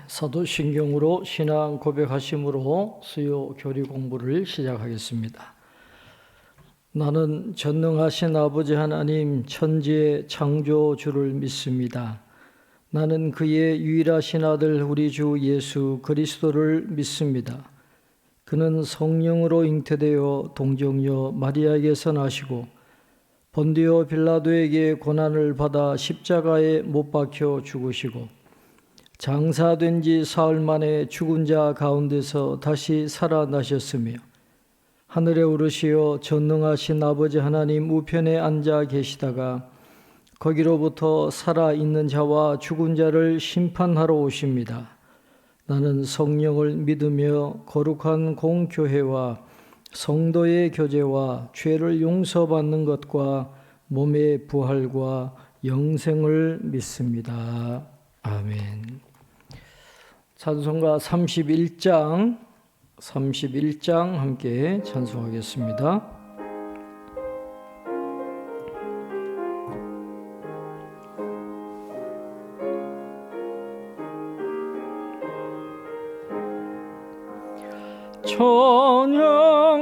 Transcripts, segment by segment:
사도신경으로 신앙 고백하심으로 수요 교리 공부를 시작하겠습니다. 나는 전능하신 아버지 하나님 천지의 창조주를 믿습니다. 나는 그의 유일하신 아들 우리 주 예수 그리스도를 믿습니다. 그는 성령으로 잉태되어 동정녀 마리아에게서 나시고 본디오 빌라도에게 고난을 받아 십자가에 못 박혀 죽으시고 장사된 지 사흘 만에 죽은 자 가운데서 다시 살아나셨으며 하늘에 오르시어 전능하신 아버지 하나님 우편에 앉아 계시다가 거기로부터 살아있는 자와 죽은 자를 심판하러 오십니다. 나는 성령을 믿으며 거룩한 공교회와 성도의 교제와 죄를 용서받는 것과 몸의 부활과 영생을 믿습니다. 아멘. 찬송가 31장 함께 찬송하겠습니다.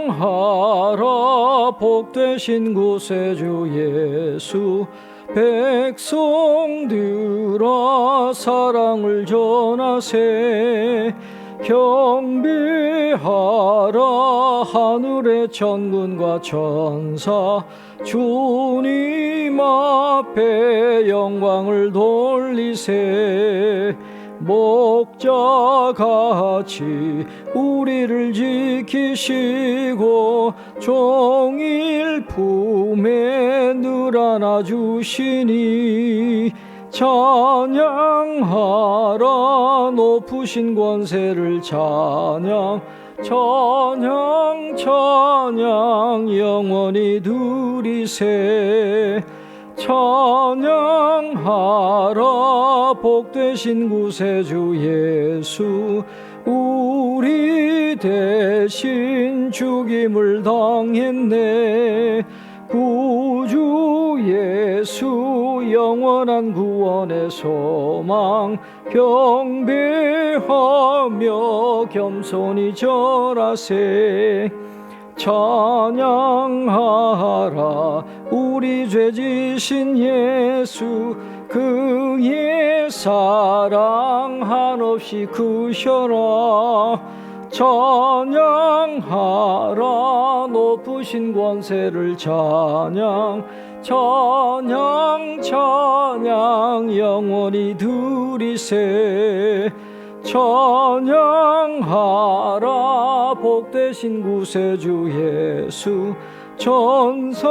찬양하라 복되신 구세주 예수 백성들아 사랑을 전하세 경배하라 하늘의 천군과 천사 주님 앞에 영광을 돌리세 목자같이 우리를 지키시고 종일 품에 늘 안아주시니 찬양하라 높으신 권세를 찬양 영원히 두리세 찬양하라 복되신 구세주 예수 우리 대신 죽임을 당했네 구주 예수 영원한 구원의 소망 경배하며 겸손히 절하세 찬양하라 우리 죄 지신 예수 그의 사랑 한없이 크셔라 찬양하라 높으신 권세를 찬양 영원히 두리세 찬양하라 복되신 구세주 예수 천사들아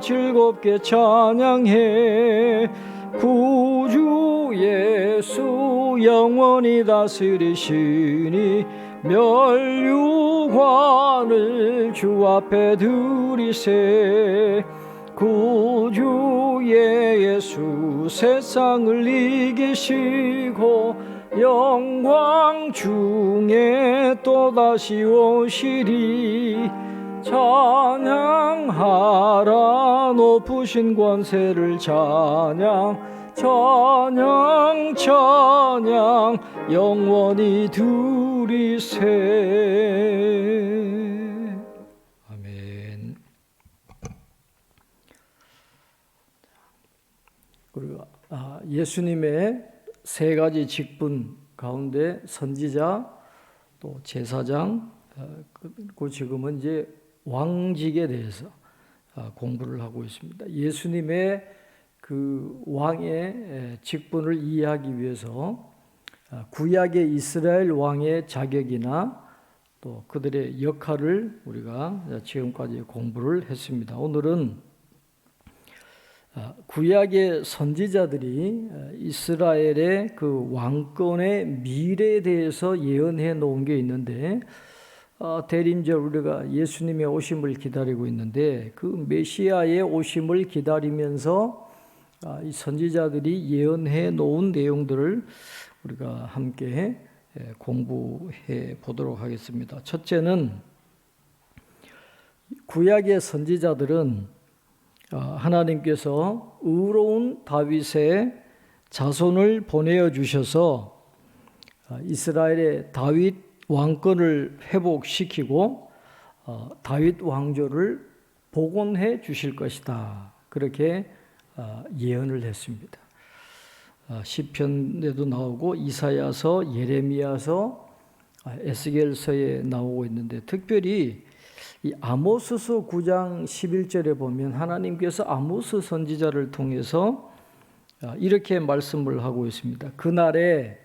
즐겁게 찬양해 구주 예수 영원히 다스리시니 멸류관을 주 앞에 두리세 구주 예수 세상을 이기시고 영광 중에 또다시 오시리 찬양하라 높으신 권세를 찬양 영원히 두리세 아멘. 그리고 예수님의 세 가지 직분 가운데 선지자 또 제사장 그리고 지금은 이제 왕직에 대해서 공부를 하고 있습니다. 예수님의 그 왕의 직분을 이해하기 위해서 구약의 이스라엘 왕의 자격이나 또 그들의 역할을 우리가 지금까지 공부를 했습니다. 오늘은 구약의 선지자들이 이스라엘의 그 왕권의 미래에 대해서 예언해 놓은 게 있는데 대림절 우리가 예수님의 오심을 기다리고 있는데 그 메시아의 오심을 기다리면서 이 선지자들이 예언해 놓은 내용들을 우리가 함께 공부해 보도록 하겠습니다. 첫째는 구약의 선지자들은 하나님께서 의로운 다윗의 자손을 보내어 주셔서 이스라엘의 다윗 왕권을 회복시키고 다윗 왕조를 복원해 주실 것이다. 그렇게 예언을 했습니다. 시편에도 나오고 이사야서, 예레미야서, 에스겔서에 나오고 있는데, 특별히 이 아모스서 9장 11절에 보면 하나님께서 아모스 선지자를 통해서 이렇게 말씀을 하고 있습니다. 그날에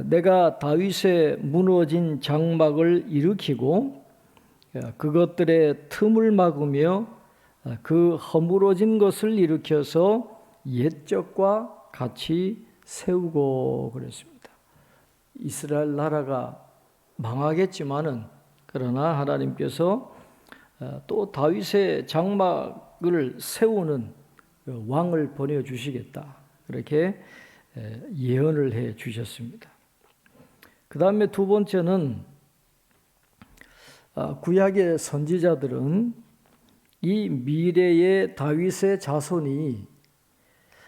내가 다윗의 무너진 장막을 일으키고 그것들의 틈을 막으며 그 허물어진 것을 일으켜서 옛적과 같이 세우고 그랬습니다. 이스라엘 나라가 망하겠지만은, 그러나 하나님께서 또 다윗의 장막을 세우는 왕을 보내주시겠다. 그렇게 예언을 해 주셨습니다. 그 다음에 두 번째는 구약의 선지자들은 이 미래의 다윗의 자손이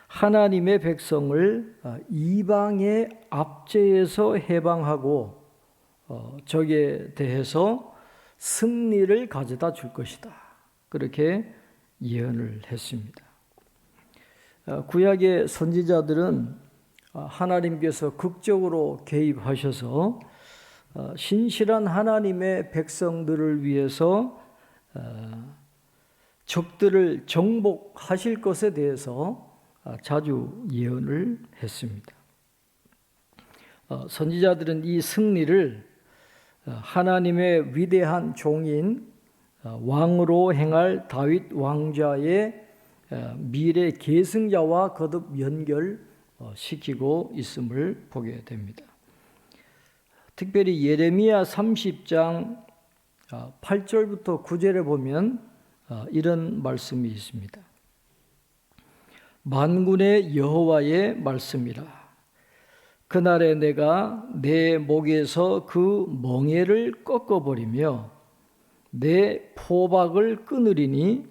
하나님의 백성을 이방의 압제에서 해방하고 적에 대해서 승리를 가져다 줄 것이다. 그렇게 예언을 했습니다. 구약의 선지자들은 하나님께서 극적으로 개입하셔서 신실한 하나님의 백성들을 위해서 적들을 정복하실 것에 대해서 자주 예언을 했습니다. 선지자들은 이 승리를 하나님의 위대한 종인 왕으로 행할 다윗 왕자의 미래 계승자와 거듭 연결시키고 있음을 보게 됩니다. 특별히 예레미야 30장 8절부터 9절에 보면 이런 말씀이 있습니다. 만군의 여호와의 말씀이라. 그날에 내가 내 목에서 그 멍에를 꺾어버리며 내 포박을 끊으리니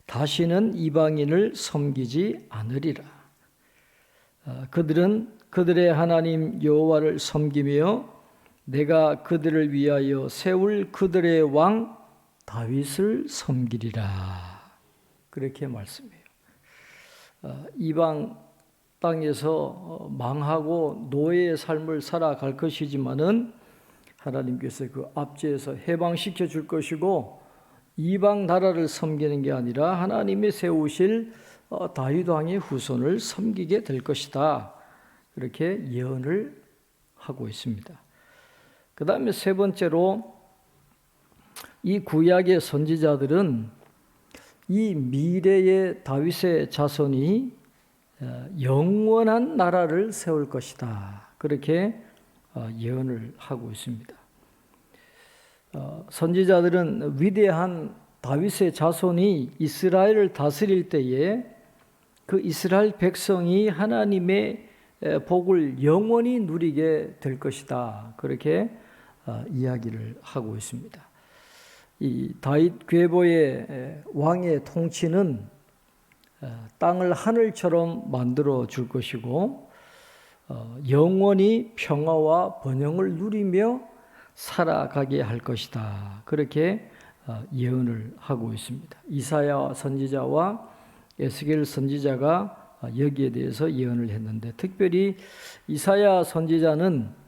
다시는 이방인을 섬기지 않으리라. 그들은 그들의 하나님 여호와를 섬기며 내가 그들을 위하여 세울 그들의 왕 다윗을 섬기리라. 그렇게 말씀해요. 이방 땅에서 망하고 노예의 삶을 살아갈 것이지만은 하나님께서 그 압제에서 해방시켜 줄 것이고, 이방 나라를 섬기는 게 아니라 하나님이 세우실 다윗 왕의 후손을 섬기게 될 것이다. 그렇게 예언을 하고 있습니다. 그 다음에 세 번째로, 이 구약의 선지자들은 이 미래의 다윗의 자손이 영원한 나라를 세울 것이다. 그렇게 예언을 하고 있습니다. 선지자들은 위대한 다윗의 자손이 이스라엘을 다스릴 때에 그 이스라엘 백성이 하나님의 복을 영원히 누리게 될 것이다. 그렇게 이야기를 하고 있습니다. 이 다윗 괴보의 왕의 통치는 땅을 하늘처럼 만들어 줄 것이고 영원히 평화와 번영을 누리며 살아가게 할 것이다. 그렇게 예언을 하고 있습니다. 이사야 선지자와 에스겔 선지자가 여기에 대해서 예언을 했는데, 특별히 이사야 선지자는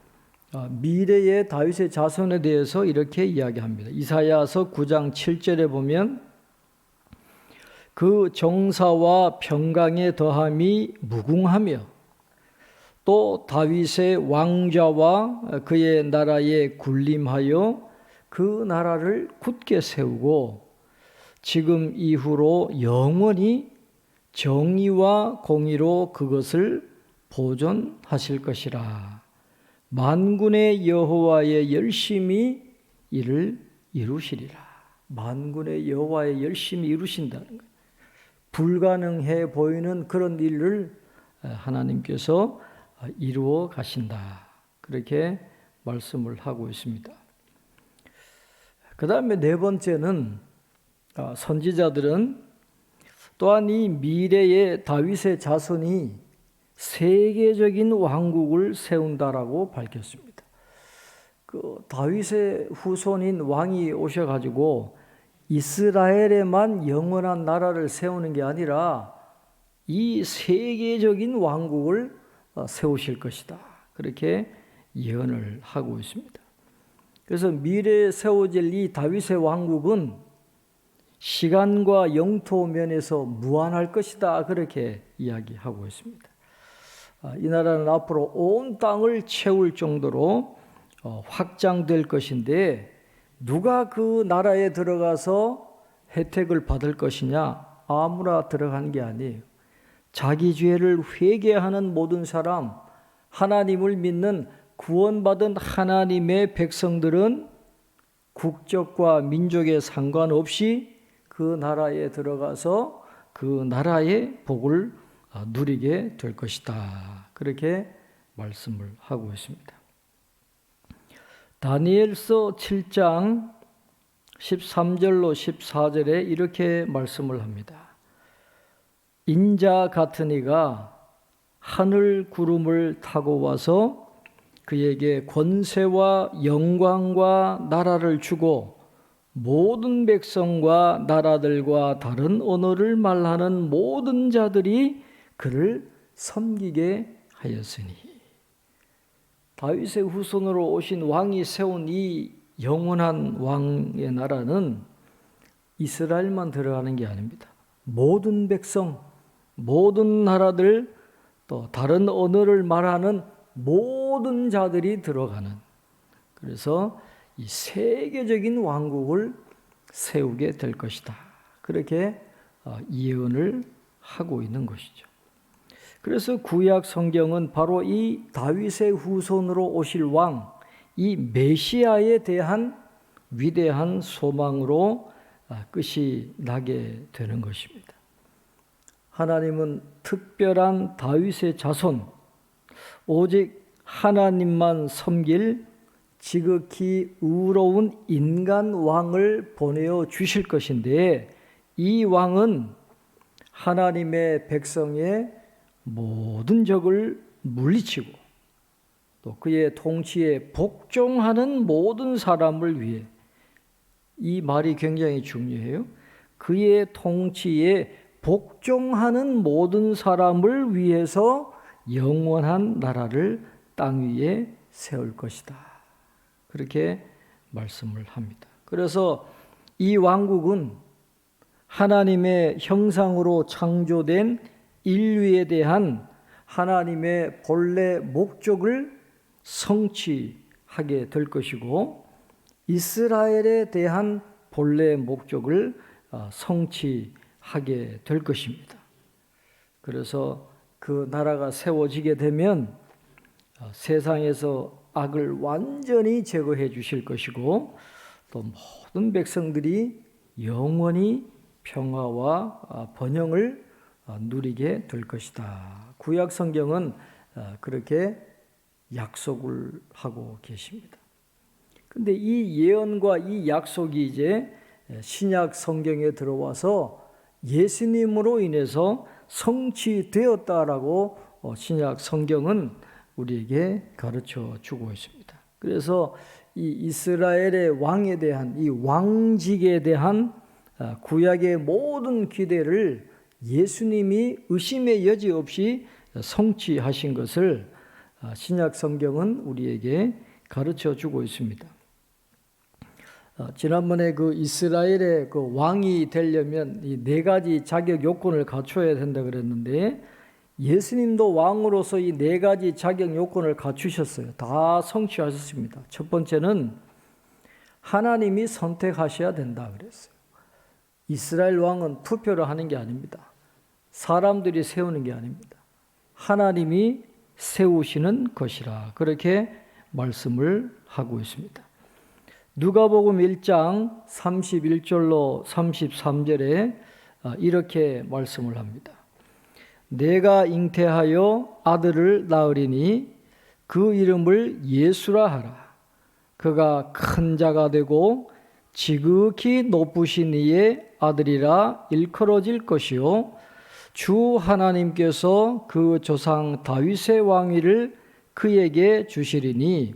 미래의 다윗의 자손에 대해서 이렇게 이야기합니다. 이사야서 9장 7절에 보면 그 정사와 평강의 더함이 무궁하며 또 다윗의 왕자와 그의 나라에 군림하여 그 나라를 굳게 세우고 지금 이후로 영원히 정의와 공의로 그것을 보존하실 것이라. 만군의 여호와의 열심히 이를 이루시리라. 만군의 여호와의 열심히 이루신다는 거예요. 불가능해 보이는 그런 일을 하나님께서 이루어 가신다. 그렇게 말씀을 하고 있습니다. 그 다음에 네 번째는 선지자들은 또한 이 미래의 다윗의 자손이 세계적인 왕국을 세운다라고 밝혔습니다. 그 다윗의 후손인 왕이 오셔가지고 이스라엘에만 영원한 나라를 세우는 게 아니라 이 세계적인 왕국을 세우실 것이다. 그렇게 예언을 하고 있습니다. 그래서 미래에 세워질 이 다윗의 왕국은 시간과 영토 면에서 무한할 것이다. 그렇게 이야기하고 있습니다. 이 나라는 앞으로 온 땅을 채울 정도로 확장될 것인데 누가 그 나라에 들어가서 혜택을 받을 것이냐? 아무나 들어가는 게 아니에요. 자기 죄를 회개하는 모든 사람, 하나님을 믿는 구원받은 하나님의 백성들은 국적과 민족에 상관없이 그 나라에 들어가서 그 나라의 복을 누리게 될 것이다. 그렇게 말씀을 하고 있습니다. 다니엘서 7장 13절로 14절에 이렇게 말씀을 합니다. 인자 같은 이가 하늘 구름을 타고 와서 그에게 권세와 영광과 나라를 주고 모든 백성과 나라들과 다른 언어를 말하는 모든 자들이 그를 섬기게 하였으니. 다윗의 후손으로 오신 왕이 세운 이 영원한 왕의 나라는 이스라엘만 들어가는 게 아닙니다. 모든 백성, 모든 나라들, 또 다른 언어를 말하는 모든 자들이 들어가는, 그래서 이 세계적인 왕국을 세우게 될 것이다. 그렇게 예언을 하고 있는 것이죠. 그래서 구약 성경은 바로 이 다윗의 후손으로 오실 왕, 이 메시아에 대한 위대한 소망으로 끝이 나게 되는 것입니다. 하나님은 특별한 다윗의 자손, 오직 하나님만 섬길 지극히 의로운 인간 왕을 보내어 주실 것인데, 이 왕은 하나님의 백성의 모든 적을 물리치고 또 그의 통치에 복종하는 모든 사람을 위해, 이 말이 굉장히 중요해요. 그의 통치에 복종하는 모든 사람을 위해서 영원한 나라를 땅 위에 세울 것이다. 그렇게 말씀을 합니다. 그래서 이 왕국은 하나님의 형상으로 창조된 인류에 대한 하나님의 본래 목적을 성취하게 될 것이고, 이스라엘에 대한 본래 목적을 성취하게 될 것입니다. 그래서 그 나라가 세워지게 되면 세상에서 악을 완전히 제거해 주실 것이고, 또 모든 백성들이 영원히 평화와 번영을 누리게 될 것이다. 구약 성경은 그렇게 약속을 하고 계십니다. 근데 이 예언과 이 약속이 이제 신약 성경에 들어와서 예수님으로 인해서 성취되었다라고 신약 성경은 우리에게 가르쳐 주고 있습니다. 그래서 이 이스라엘의 왕에 대한, 이 왕직에 대한 구약의 모든 기대를 예수님이 의심의 여지 없이 성취하신 것을 신약 성경은 우리에게 가르쳐 주고 있습니다. 지난번에 그 이스라엘의 그 왕이 되려면 이 네 가지 자격 요건을 갖춰야 된다 그랬는데, 예수님도 왕으로서 이 네 가지 자격 요건을 갖추셨어요. 다 성취하셨습니다. 첫 번째는 하나님이 선택하셔야 된다 그랬어요. 이스라엘 왕은 투표를 하는 게 아닙니다. 사람들이 세우는 게 아닙니다. 하나님이 세우시는 것이라, 그렇게 말씀을 하고 있습니다. 누가복음 1장 31절로 33절에 이렇게 말씀을 합니다. 내가 잉태하여 아들을 낳으리니 그 이름을 예수라 하라. 그가 큰 자가 되고 지극히 높으신 이의 아들이라 일컬어질 것이요 주 하나님께서 그 조상 다윗의 왕위를 그에게 주시리니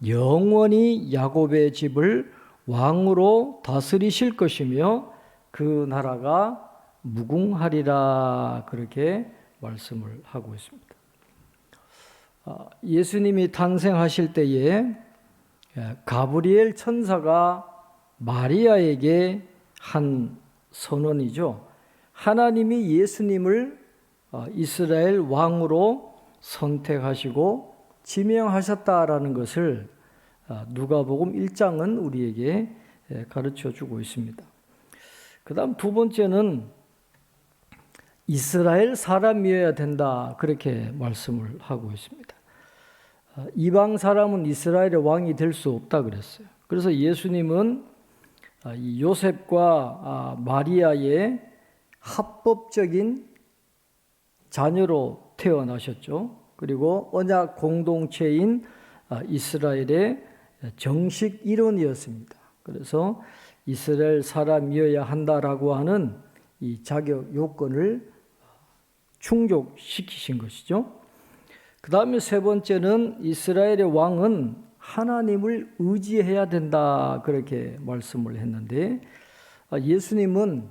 영원히 야곱의 집을 왕으로 다스리실 것이며 그 나라가 무궁하리라. 그렇게 말씀을 하고 있습니다. 예수님이 탄생하실 때에 가브리엘 천사가 마리아에게 한 선언이죠. 하나님이 예수님을 이스라엘 왕으로 선택하시고 지명하셨다라는 것을 누가복음 1장은 우리에게 가르쳐 주고 있습니다. 그 다음 두 번째는 이스라엘 사람이어야 된다. 그렇게 말씀을 하고 있습니다. 이방 사람은 이스라엘의 왕이 될 수 없다 그랬어요. 그래서 예수님은 이 요셉과 마리아의 합법적인 자녀로 태어나셨죠. 그리고 언약 공동체인 이스라엘의 정식 일원이었습니다. 그래서 이스라엘 사람이어야 한다라고 하는 이 자격 요건을 충족시키신 것이죠. 그 다음에 세 번째는 이스라엘의 왕은 하나님을 의지해야 된다. 그렇게 말씀을 했는데 예수님은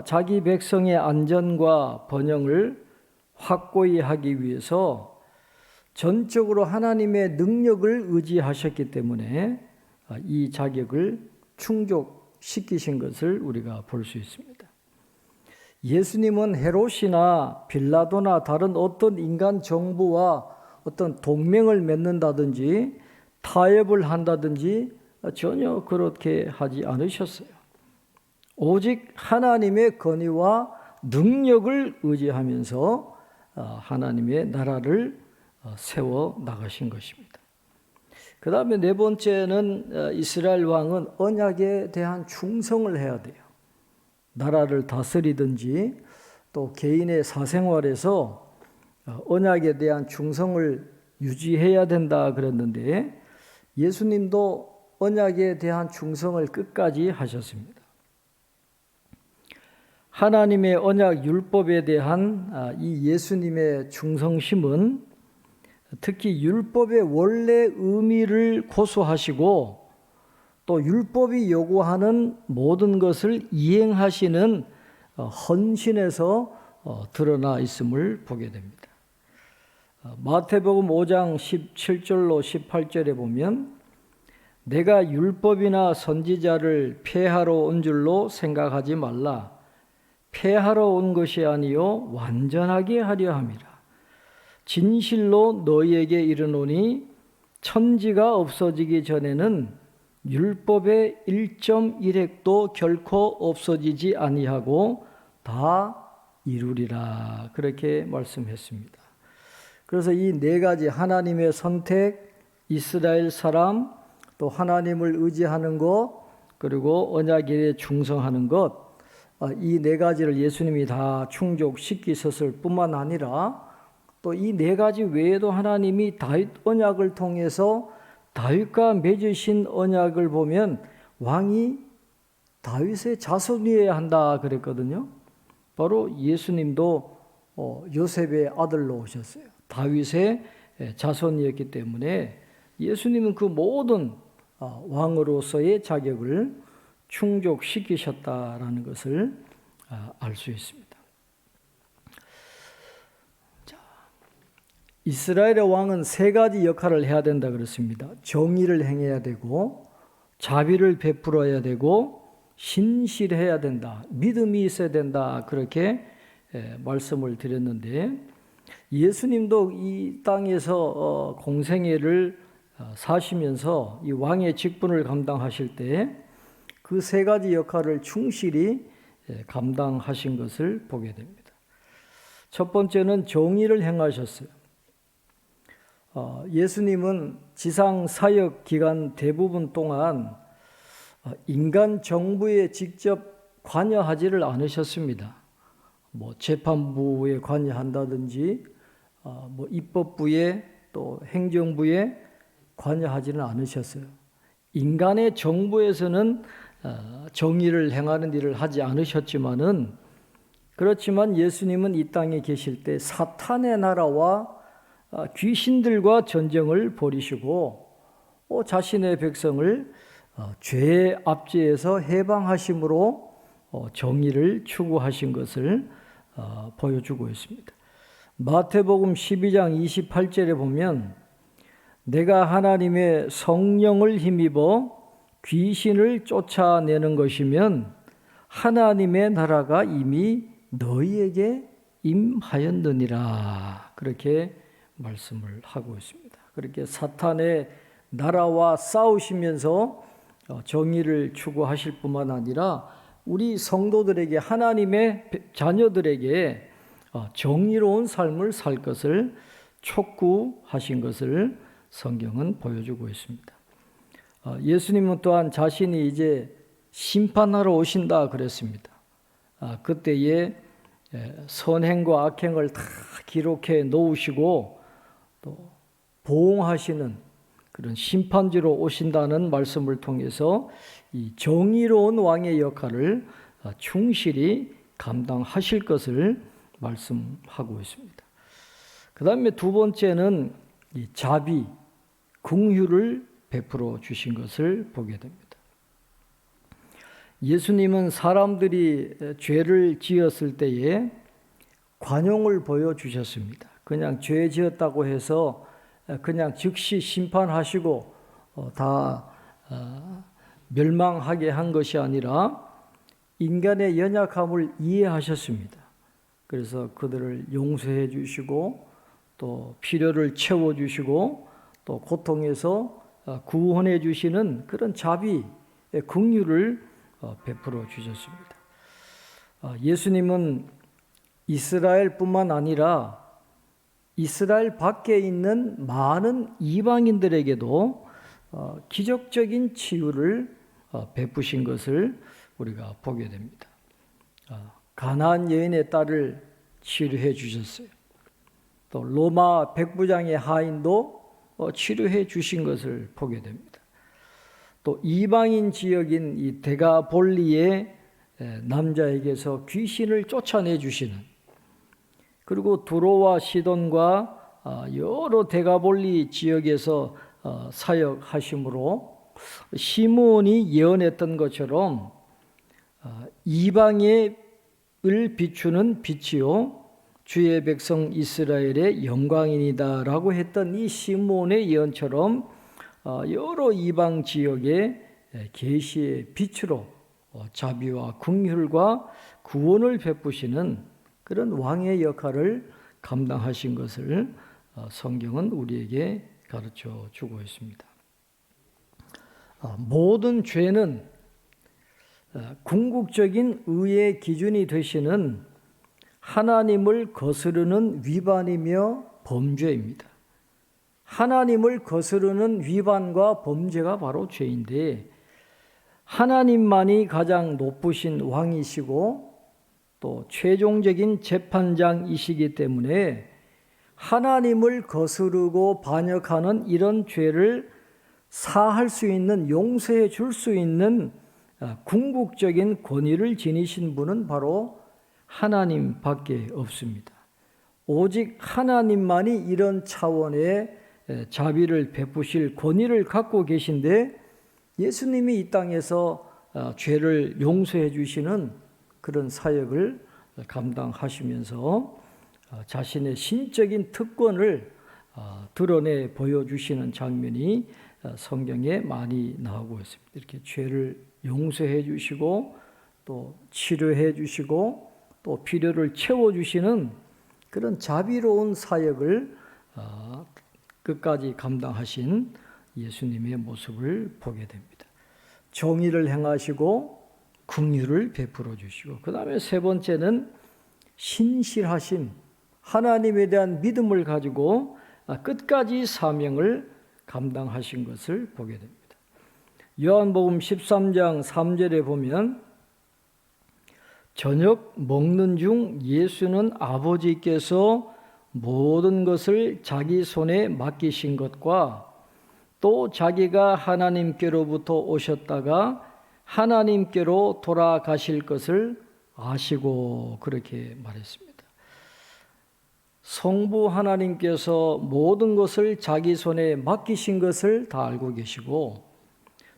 자기 백성의 안전과 번영을 확고히 하기 위해서 전적으로 하나님의 능력을 의지하셨기 때문에 이 자격을 충족시키신 것을 우리가 볼 수 있습니다. 예수님은 헤롯이나 빌라도나 다른 어떤 인간 정부와 어떤 동맹을 맺는다든지 타협을 한다든지 전혀 그렇게 하지 않으셨어요. 오직 하나님의 권위와 능력을 의지하면서 하나님의 나라를 세워 나가신 것입니다. 그 다음에 네 번째는 이스라엘 왕은 언약에 대한 충성을 해야 돼요. 나라를 다스리든지 또 개인의 사생활에서 언약에 대한 충성을 유지해야 된다 그랬는데 예수님도 언약에 대한 충성을 끝까지 하셨습니다. 하나님의 언약 율법에 대한 이 예수님의 충성심은 특히 율법의 원래 의미를 고수하시고 또 율법이 요구하는 모든 것을 이행하시는 헌신에서 드러나 있음을 보게 됩니다. 마태복음 5장 17절로 18절에 보면 내가 율법이나 선지자를 폐하러 온 줄로 생각하지 말라. 폐하러 온 것이 아니요 완전하게 하려 함이라. 진실로 너희에게 이르노니 천지가 없어지기 전에는 율법의 1.1획도 결코 없어지지 아니하고 다 이루리라. 그렇게 말씀했습니다. 그래서 이 네 가지 하나님의 선택, 이스라엘 사람, 또 하나님을 의지하는 것, 그리고 언약에 충성하는 것, 이 네 가지를 예수님이 다 충족시키셨을 뿐만 아니라 또 이 네 가지 외에도 하나님이 다윗 언약을 통해서 다윗과 맺으신 언약을 보면 왕이 다윗의 자손이어야 한다 그랬거든요. 바로 예수님도 요셉의 아들로 오셨어요. 다윗의 자손이었기 때문에 예수님은 그 모든 왕으로서의 자격을 충족시키셨다라는 것을 알 수 있습니다. 이스라엘의 왕은 세 가지 역할을 해야 된다 그랬습니다. 정의를 행해야 되고 자비를 베풀어야 되고 신실해야 된다. 믿음이 있어야 된다. 그렇게 말씀을 드렸는데 예수님도 이 땅에서 공생애를 사시면서 이 왕의 직분을 감당하실 때 그 세 가지 역할을 충실히 감당하신 것을 보게 됩니다. 첫 번째는 정의를 행하셨어요. 예수님은 지상 사역 기간 대부분 동안 인간 정부에 직접 관여하지를 않으셨습니다. 재판부에 관여한다든지 입법부에 또 행정부에 관여하지는 않으셨어요. 인간의 정부에서는 정의를 행하는 일을 하지 않으셨지만은 그렇지만 예수님은 이 땅에 계실 때 사탄의 나라와 귀신들과 전쟁을 벌이시고 자신의 백성을 죄의 압제에서 해방하심으로 정의를 추구하신 것을 보여주고 있습니다. 마태복음 12장 28절에 보면 내가 하나님의 성령을 힘입어 귀신을 쫓아내는 것이면 하나님의 나라가 이미 너희에게 임하였느니라. 그렇게 말씀을 하고 있습니다. 그렇게 사탄의 나라와 싸우시면서 정의를 추구하실 뿐만 아니라 우리 성도들에게, 하나님의 자녀들에게 정의로운 삶을 살 것을 촉구하신 것을 성경은 보여주고 있습니다. 예수님은 또한 자신이 이제 심판하러 오신다 그랬습니다. 그때에 선행과 악행을 다 기록해 놓으시고 또 보응하시는 그런 심판지로 오신다는 말씀을 통해서 이 정의로운 왕의 역할을 충실히 감당하실 것을 말씀하고 있습니다. 그 다음에 두 번째는 이 자비, 긍휼을 베풀어 주신 것을 보게 됩니다. 예수님은 사람들이 죄를 지었을 때에 관용을 보여주셨습니다. 그냥 죄 지었다고 해서 그냥 즉시 심판하시고 다 멸망하게 한 것이 아니라 인간의 연약함을 이해하셨습니다. 그래서 그들을 용서해 주시고 또 필요를 채워 주시고 또 고통에서 구원해 주시는 그런 자비, 긍휼을 베풀어 주셨습니다. 예수님은 이스라엘뿐만 아니라 이스라엘 밖에 있는 많은 이방인들에게도 기적적인 치유를 베푸신 것을 우리가 보게 됩니다. 가나안 여인의 딸을 치료해 주셨어요. 또 로마 백부장의 하인도 치료해 주신 것을 보게 됩니다. 또 이방인 지역인 이 데가볼리의 남자에게서 귀신을 쫓아내 주시는, 그리고 두로와 시돈과 여러 데가볼리 지역에서 사역하심으로 시므온이 예언했던 것처럼 이방의 을 비추는 빛이요 주의 백성 이스라엘의 영광이니다라고 했던 이 시므온의 예언처럼 여러 이방 지역의 계시의 빛으로 자비와 긍휼과 구원을 베푸시는 그런 왕의 역할을 감당하신 것을 성경은 우리에게 가르쳐 주고 있습니다. 모든 죄는 궁극적인 의의 기준이 되시는 하나님을 거스르는 위반이며 범죄입니다. 하나님을 거스르는 위반과 범죄가 바로 죄인데, 하나님만이 가장 높으신 왕이시고 또 최종적인 재판장이시기 때문에 하나님을 거스르고 반역하는 이런 죄를 사할 수 있는, 용서해 줄 수 있는 궁극적인 권위를 지니신 분은 바로 하나님밖에 없습니다. 오직 하나님만이 이런 차원의 자비를 베푸실 권위를 갖고 계신데, 예수님이 이 땅에서 죄를 용서해 주시는 그런 사역을 감당하시면서 자신의 신적인 특권을 드러내 보여주시는 장면이 성경에 많이 나오고 있습니다. 이렇게 죄를 용서해 주시고 또 치료해 주시고 또 필요를 채워 주시는 그런 자비로운 사역을 끝까지 감당하신 예수님의 모습을 보게 됩니다. 정의를 행하시고 긍휼을 베풀어 주시고, 그 다음에 세 번째는 신실하심, 하나님에 대한 믿음을 가지고 끝까지 사명을 감당하신 것을 보게 됩니다. 요한복음 13장 3절에 보면 저녁 먹는 중 예수는 아버지께서 모든 것을 자기 손에 맡기신 것과 또 자기가 하나님께로부터 오셨다가 하나님께로 돌아가실 것을 아시고 그렇게 말했습니다. 성부 하나님께서 모든 것을 자기 손에 맡기신 것을 다 알고 계시고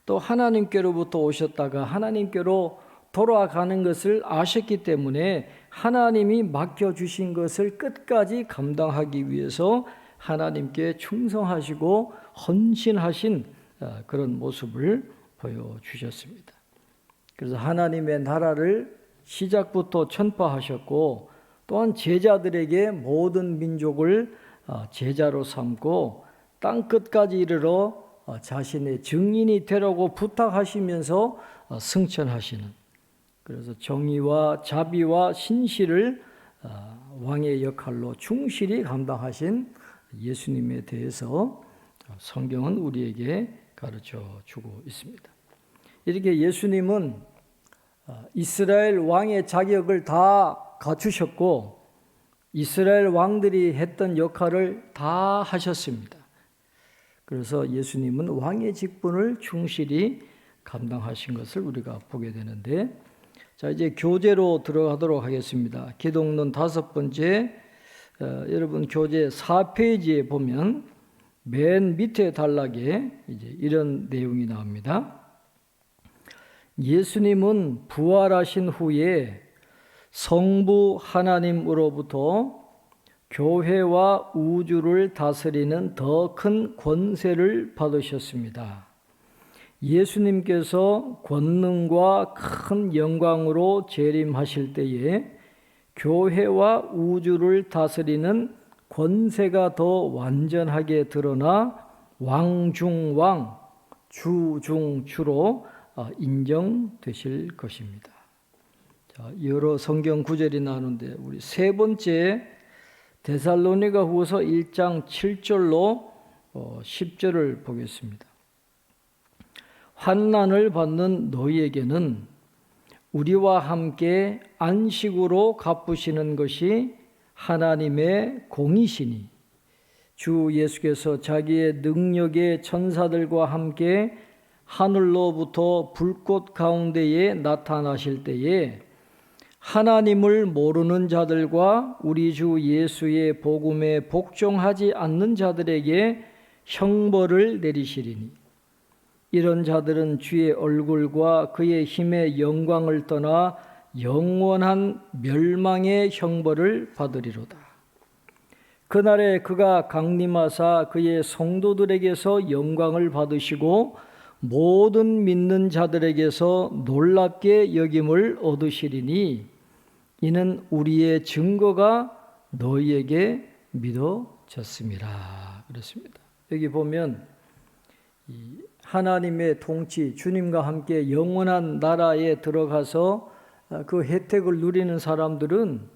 또 하나님께로부터 오셨다가 하나님께로 돌아가는 것을 아셨기 때문에 하나님이 맡겨주신 것을 끝까지 감당하기 위해서 하나님께 충성하시고 헌신하신 그런 모습을 보여주셨습니다. 그래서 하나님의 나라를 시작부터 전파하셨고 또한 제자들에게 모든 민족을 제자로 삼고 땅 끝까지 이르러 자신의 증인이 되라고 부탁하시면서 승천하시는, 그래서 정의와 자비와 신실을 왕의 역할로 충실히 감당하신 예수님에 대해서 성경은 우리에게 가르쳐 주고 있습니다. 이렇게 예수님은 이스라엘 왕의 자격을 다 갖추셨고 이스라엘 왕들이 했던 역할을 다 하셨습니다. 그래서 예수님은 왕의 직분을 충실히 감당하신 것을 우리가 보게 되는데, 자 이제 교재로 들어가도록 하겠습니다. 기독론 5번째, 여러분 교재 4페이지에 보면 맨 밑에 단락에 이제 이런 내용이 나옵니다. 예수님은 부활하신 후에 성부 하나님으로부터 교회와 우주를 다스리는 더 큰 권세를 받으셨습니다. 예수님께서 권능과 큰 영광으로 재림하실 때에 교회와 우주를 다스리는 권세가 더 완전하게 드러나 왕 중 왕, 주 중 주로 인정되실 것입니다. 자, 여러 성경 구절이 나오는데 우리 세 번째 데살로니가 후서 1장 7절로 10절을 보겠습니다. 환난을 받는 너희에게는 우리와 함께 안식으로 갚으시는 것이 하나님의 공이시니 주 예수께서 자기의 능력의 천사들과 함께 하늘로부터 불꽃 가운데에 나타나실 때에 하나님을 모르는 자들과 우리 주 예수의 복음에 복종하지 않는 자들에게 형벌을 내리시리니 이런 자들은 주의 얼굴과 그의 힘의 영광을 떠나 영원한 멸망의 형벌을 받으리로다. 그날에 그가 강림하사 그의 성도들에게서 영광을 받으시고 모든 믿는 자들에게서 놀랍게 여김을 얻으시리니 이는 우리의 증거가 너희에게 믿어졌습니다. 그렇습니다. 여기 보면 하나님의 통치, 주님과 함께 영원한 나라에 들어가서 그 혜택을 누리는 사람들은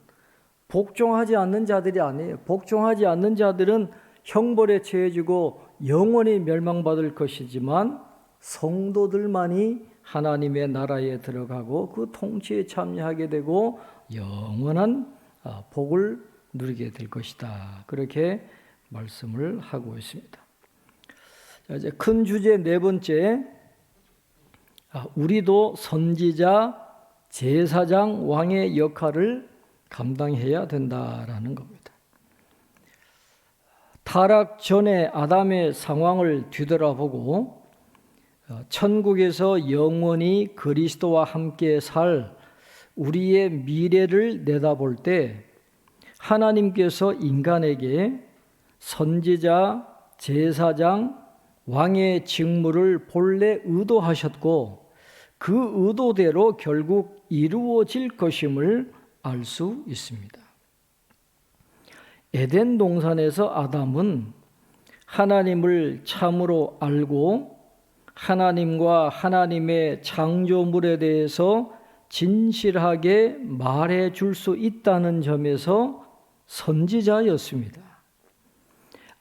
복종하지 않는 자들이 아니에요. 복종하지 않는 자들은 형벌에 처해지고 영원히 멸망받을 것이지만 성도들만이 하나님의 나라에 들어가고 그 통치에 참여하게 되고 영원한 복을 누리게 될 것이다. 그렇게 말씀을 하고 있습니다. 자, 이제 큰 주제 네 번째, 우리도 선지자, 제사장, 왕의 역할을 감당해야 된다라는 겁니다. 타락 전에 아담의 상황을 뒤돌아보고 천국에서 영원히 그리스도와 함께 살 우리의 미래를 내다볼 때 하나님께서 인간에게 선지자, 제사장, 왕의 직무를 본래 의도하셨고 그 의도대로 결국 이루어질 것임을 알 수 있습니다. 에덴 동산에서 아담은 하나님을 참으로 알고 하나님과 하나님의 창조물에 대해서 진실하게 말해 줄 수 있다는 점에서 선지자였습니다.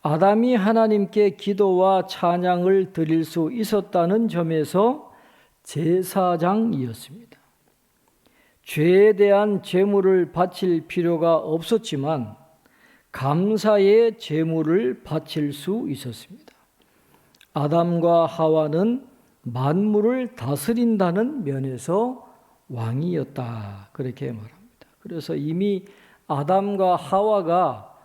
아담이 하나님께 기도와 찬양을 드릴 수 있었다는 점에서 제사장이었습니다. 죄에 대한 제물을 바칠 필요가 없었지만 감사의 제물을 바칠 수 있었습니다. 아담과 하와는 만물을 다스린다는 면에서 왕이었다. 그렇게 말합니다. 그래서 이미 아담과 하와가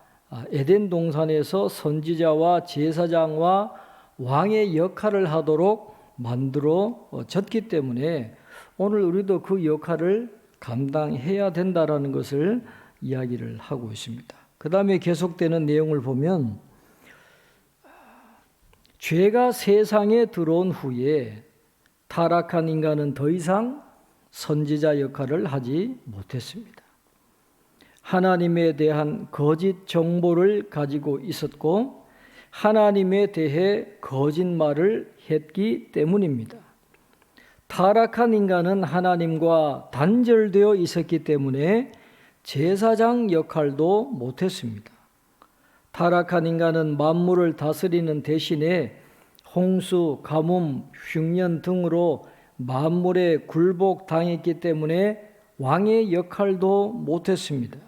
에덴 동산에서 선지자와 제사장과 왕의 역할을 하도록 만들어졌기 때문에 오늘 우리도 그 역할을 감당해야 된다라는 것을 이야기를 하고 있습니다. 그 다음에 계속되는 내용을 보면 죄가 세상에 들어온 후에 타락한 인간은 더 이상 선지자 역할을 하지 못했습니다. 하나님에 대한 거짓 정보를 가지고 있었고 하나님에 대해 거짓말을 했기 때문입니다. 타락한 인간은 하나님과 단절되어 있었기 때문에 제사장 역할도 못했습니다. 타락한 인간은 만물을 다스리는 대신에 홍수, 가뭄, 흉년 등으로 만물에 굴복당했기 때문에 왕의 역할도 못했습니다.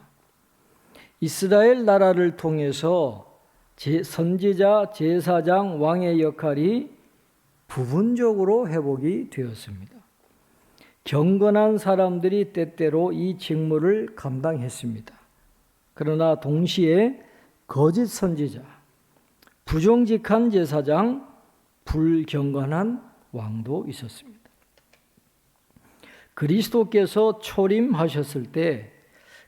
이스라엘 나라를 통해서 선지자, 제사장, 왕의 역할이 부분적으로 회복이 되었습니다. 경건한 사람들이 때때로 이 직무를 감당했습니다. 그러나 동시에 거짓 선지자, 부정직한 제사장, 불경건한 왕도 있었습니다. 그리스도께서 초림하셨을 때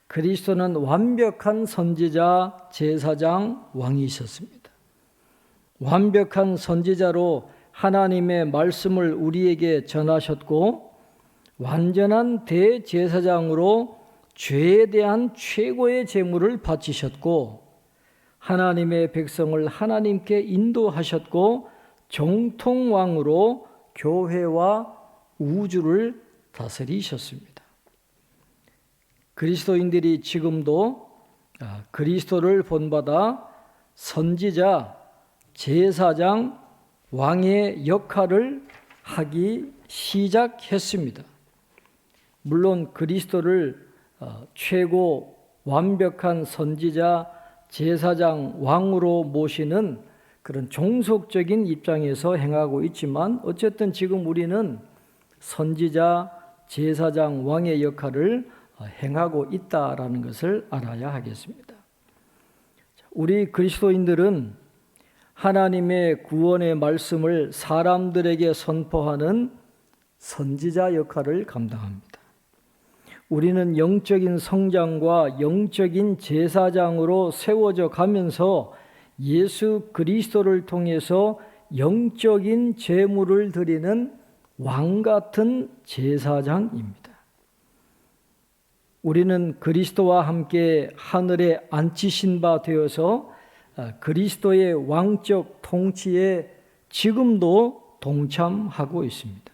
그리스도는 완벽한 선지자, 제사장, 왕이셨습니다. 완벽한 선지자로 하나님의 말씀을 우리에게 전하셨고 완전한 대제사장으로 죄에 대한 최고의 제물을 바치셨고 하나님의 백성을 하나님께 인도하셨고 정통왕으로 교회와 우주를 다스리셨습니다. 그리스도인들이 지금도 그리스도를 본받아 선지자, 제사장, 왕의 역할을 하기 시작했습니다. 물론 그리스도를 최고 완벽한 선지자, 제사장, 왕으로 모시는 그런 종속적인 입장에서 행하고 있지만 어쨌든 지금 우리는 선지자, 제사장, 왕의 역할을 행하고 있다라는 것을 알아야 하겠습니다. 우리 그리스도인들은 하나님의 구원의 말씀을 사람들에게 선포하는 선지자 역할을 감당합니다. 우리는 영적인 성장과 영적인 제사장으로 세워져 가면서 예수 그리스도를 통해서 영적인 제물을 드리는 왕 같은 제사장입니다. 우리는 그리스도와 함께 하늘에 앉히신 바 되어서 그리스도의 왕적 통치에 지금도 동참하고 있습니다.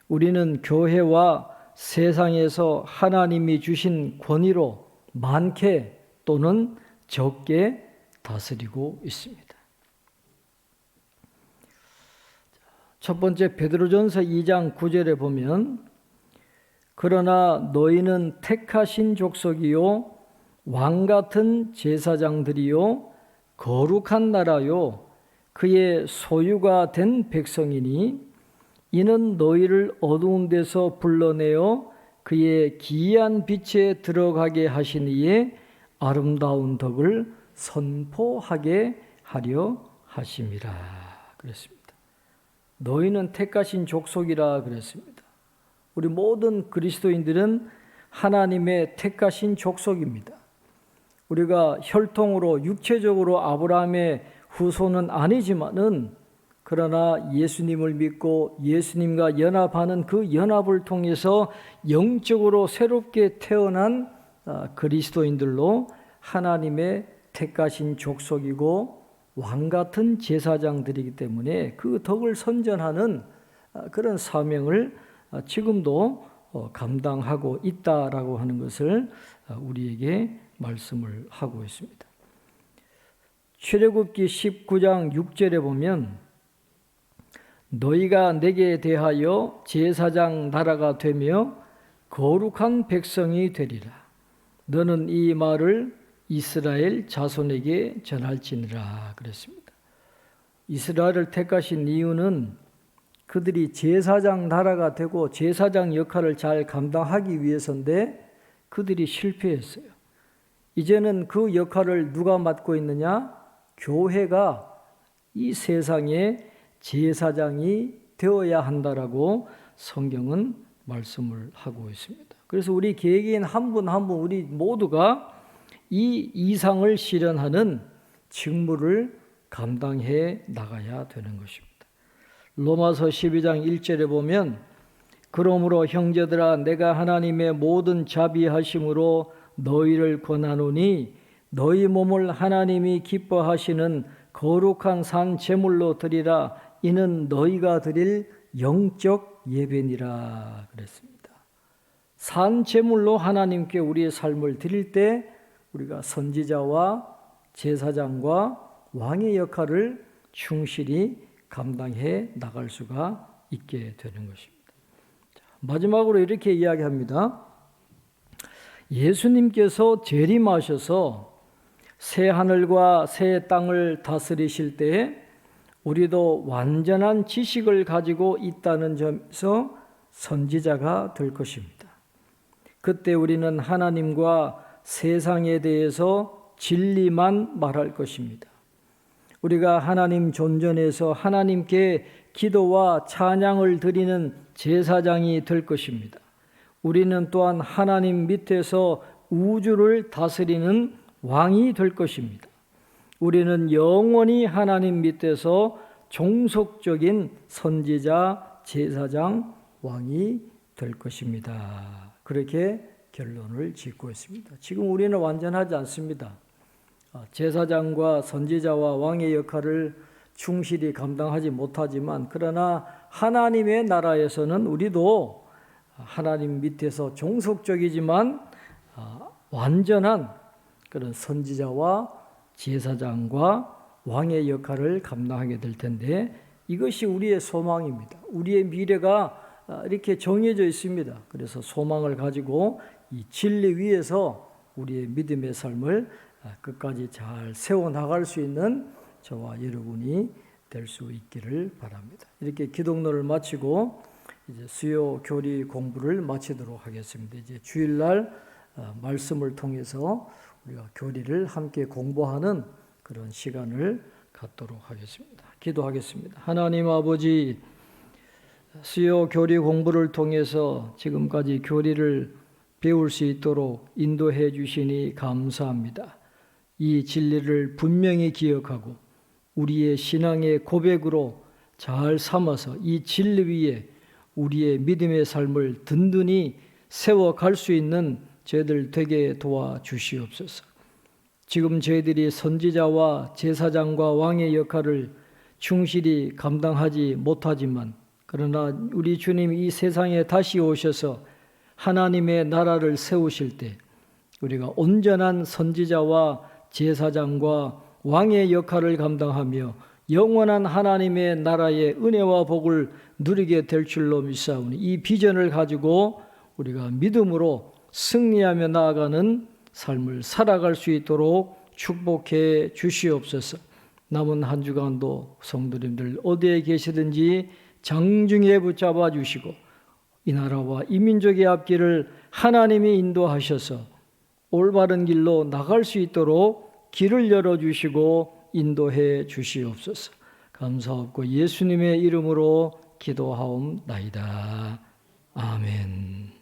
우리는 교회와 세상에서 하나님이 주신 권위로 많게 또는 적게 다스리고 있습니다. 첫 번째 베드로전서 2장 9절에 보면 그러나 너희는 택하신 족속이요 왕 같은 제사장들이요 거룩한 나라요 그의 소유가 된 백성이니 이는 너희를 어두운 데서 불러내어 그의 기이한 빛에 들어가게 하신 이의 아름다운 덕을 선포하게 하려 하심이라 그랬습니다. 너희는 택하신 족속이라 그랬습니다. 우리 모든 그리스도인들은 하나님의 택하신 족속입니다. 우리가 혈통으로 육체적으로 아브라함의 후손은 아니지만은 그러나 예수님을 믿고 예수님과 연합하는 그 연합을 통해서 영적으로 새롭게 태어난 그리스도인들로 하나님의 택하신 족속이고 왕 같은 제사장들이기 때문에 그 덕을 선전하는 그런 사명을 지금도 감당하고 있다라고 하는 것을 우리에게 말씀을 하고 있습니다. 출애굽기 19장 6절에 보면 너희가 내게 대하여 제사장 나라가 되며 거룩한 백성이 되리라. 너는 이 말을 이스라엘 자손에게 전할지니라 그랬습니다. 이스라엘을 택하신 이유는 그들이 제사장 나라가 되고 제사장 역할을 잘 감당하기 위해서인데 그들이 실패했어요. 이제는 그 역할을 누가 맡고 있느냐? 교회가 이 세상의 제사장이 되어야 한다라고 성경은 말씀을 하고 있습니다. 그래서 우리 개개인 한 분 한 분 우리 모두가 이 이상을 실현하는 직무를 감당해 나가야 되는 것입니다. 로마서 12장 1절에 보면 그러므로 형제들아 내가 하나님의 모든 자비하심으로 너희를 권하노니 너희 몸을 하나님이 기뻐하시는 거룩한 산 제물로 드리라 이는 너희가 드릴 영적 예배니라 그랬습니다. 산 제물로 하나님께 우리의 삶을 드릴 때 우리가 선지자와 제사장과 왕의 역할을 충실히 감당해 나갈 수가 있게 되는 것입니다. 마지막으로 이렇게 이야기합니다. 예수님께서 재림하셔서 새 하늘과 새 땅을 다스리실 때에 우리도 완전한 지식을 가지고 있다는 점에서 선지자가 될 것입니다. 그때 우리는 하나님과 세상에 대해서 진리만 말할 것입니다. 우리가 하나님 존전에서 하나님께 기도와 찬양을 드리는 제사장이 될 것입니다. 우리는 또한 하나님 밑에서 우주를 다스리는 왕이 될 것입니다. 우리는 영원히 하나님 밑에서 종속적인 선지자, 제사장, 왕이 될 것입니다. 그렇게 결론을 짓고 있습니다. 지금 우리는 완전하지 않습니다. 제사장과 선지자와 왕의 역할을 충실히 감당하지 못하지만 그러나 하나님의 나라에서는 우리도 하나님 밑에서 종속적이지만 완전한 그런 선지자와 제사장과 왕의 역할을 감당하게 될 텐데 이것이 우리의 소망입니다. 우리의 미래가 이렇게 정해져 있습니다. 그래서 소망을 가지고 이 진리 위에서 우리의 믿음의 삶을 끝까지 잘 세워나갈 수 있는 저와 여러분이 될 수 있기를 바랍니다. 이렇게 기독론을 마치고 이제 수요 교리 공부를 마치도록 하겠습니다. 이제 주일날 말씀을 통해서 우리가 교리를 함께 공부하는 그런 시간을 갖도록 하겠습니다. 기도하겠습니다. 하나님 아버지, 수요 교리 공부를 통해서 지금까지 교리를 배울 수 있도록 인도해 주시니 감사합니다. 이 진리를 분명히 기억하고 우리의 신앙의 고백으로 잘 삼아서 이 진리 위에 우리의 믿음의 삶을 든든히 세워갈 수 있는 저희들 되게 도와주시옵소서. 지금 저희들이 선지자와 제사장과 왕의 역할을 충실히 감당하지 못하지만 그러나 우리 주님이 이 세상에 다시 오셔서 하나님의 나라를 세우실 때 우리가 온전한 선지자와 제사장과 왕의 역할을 감당하며 영원한 하나님의 나라의 은혜와 복을 누리게 될 줄로 믿사오니 이 비전을 가지고 우리가 믿음으로 승리하며 나아가는 삶을 살아갈 수 있도록 축복해 주시옵소서. 남은 한 주간도 성도님들 어디에 계시든지 장중에 붙잡아 주시고 이 나라와 이 민족의 앞길을 하나님이 인도하셔서 올바른 길로 나갈 수 있도록 길을 열어주시고 인도해 주시옵소서. 감사하고 예수님의 이름으로 기도하옵나이다. 아멘.